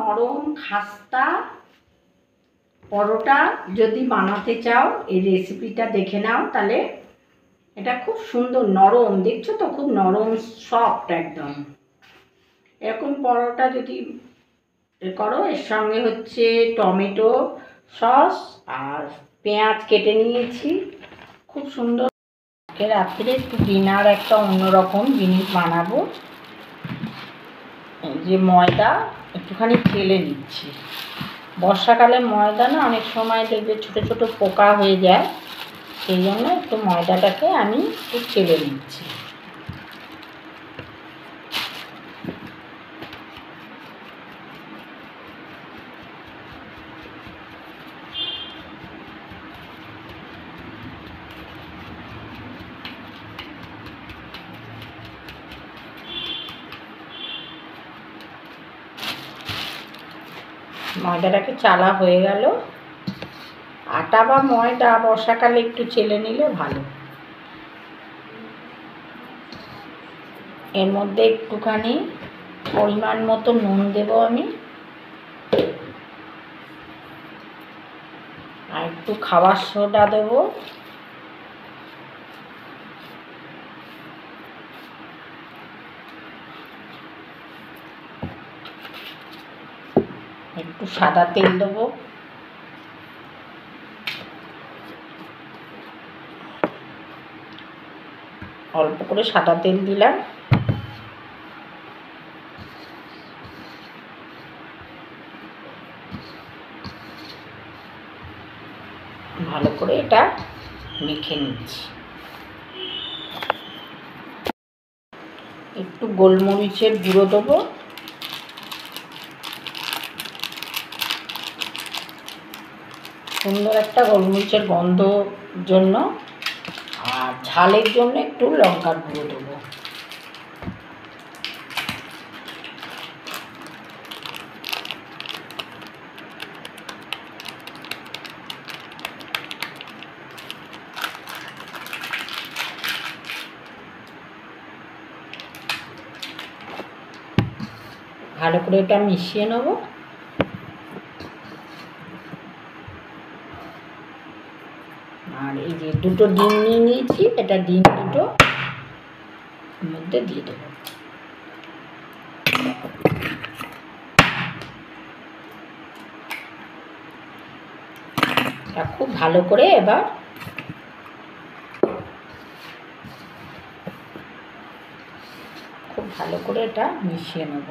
নরম খাস্তা পরোটা যদি বানাতে চাও এই রেসিপিটা দেখে নাও, তাহলে এটা খুব সুন্দর নরম, দেখছো তো খুব নরম সফট একদম। এরকম পরোটা যদি করো, এর সঙ্গে হচ্ছে টমেটো সস আর পেঁয়াজ কেটে নিয়েছি, খুব সুন্দর। রাত্রে একটু ডিনার একটা অন্যরকম জিনিস বানাবো। যে ময়দা একটুখানি চেলে নিচ্ছি, বর্ষাকালে ময়দা না অনেক সময় দেখবে ছোটো ছোটো পোকা হয়ে যায়, সেই জন্য একটু ময়দাটাকে আমি একটু চেলে নিচ্ছি। ময়দাটাকে চালা হয়ে গেল। আটা বা ময়দা বর্ষাকালে একটু চেলে নিলে ভালো। এর মধ্যে একটুখানি পরিমাণ মতো নুন দেবো আমি, আর একটু খাবার সোডা দেবো, একটু সাদা তেল দেবো, অল্প করে সাদা তেল দিলাম। ভালো করে এটা মেখে নিচ্ছি। একটু গোলমরিচের গুঁড়ো দেবো, সুন্দর একটা গোলমরিচের গন্ধর জন্য, আর ঝালের জন্য একটু লঙ্কার গুঁড়ো দেবো। ভালো করে এটা মিশিয়ে নেব। আর এই যে দুটো ডিম নিয়ে নিয়েছি, এটা ডিম দুটো মধ্যে দিয়ে দেবো। খুব ভালো করে এবার খুব ভালো করে এটা মিশিয়ে নেব।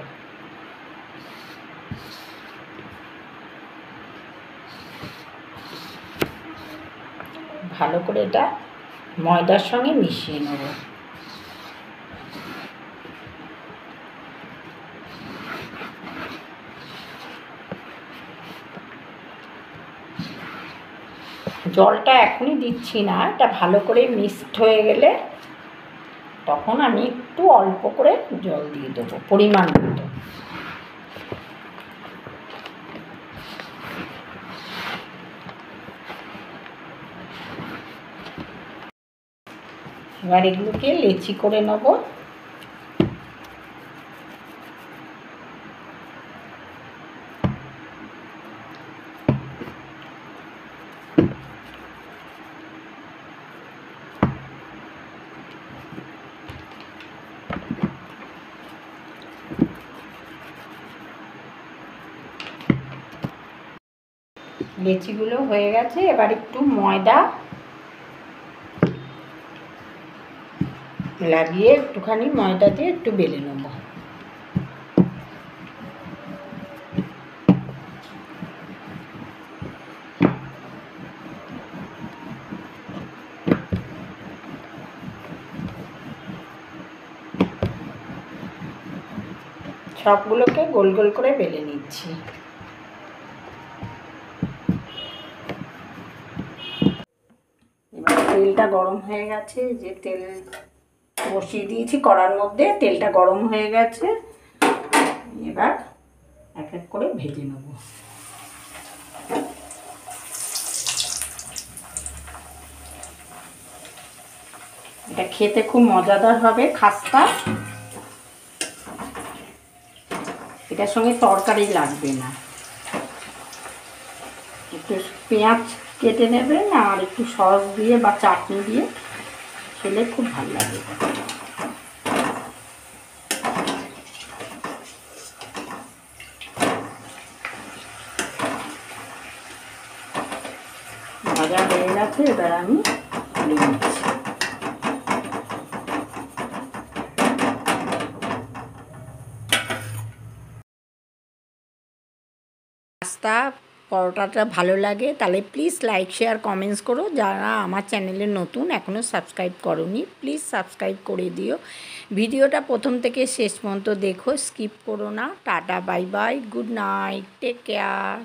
ভালো করে এটা ময়দার সঙ্গে মিশিয়ে নেব। জলটা এখনই দিচ্ছি না, এটা ভালো করে মিক্সড হয়ে গেলে তখন আমি একটু অল্প করে জল দিয়ে দেবো পরিমাণ মতো। এবার এগুলোকে লেচি করে নেব। লেচিগুলো হয়ে গেছে, এবার একটু ময়দা লাগিয়ে একটুখানি ময়দা দিয়ে একটু বেলে নেব। সবগুলোকে গোল গোল করে বেলে নিচ্ছি। এবার তেলটা গরম হয়ে গেছে, যে তেল বসিয়ে দিয়েছি কড়ার মধ্যে, তেলটা গরম হয়ে গেছে। এবার এক এক করে ভেজে নেব। এটা খেতে খুব মজাদার হবে খাস্তা। এটার সঙ্গে তরকারি লাগবে না, একটু পেঁয়াজ কেটে নেবেন আর একটু সস দিয়ে বা চাটনি দিয়ে খেলে খুব ভালো লাগে। ভাজা হয়ে গেছে, এবার আমি তুলে নিচ্ছি। পাস্তা পরোটাটা ভালো লাগে তাহলে প্লিজ লাইক শেয়ার কমেন্টস করো। যারা আমার চ্যানেলে নতুন এখনও সাবস্ক্রাইব করোনি প্লিজ সাবস্ক্রাইব করে দিও। ভিডিওটা প্রথম থেকে শেষ পর্যন্ত দেখো, স্কিপ করো না। Tata, bye bye, good night, take care.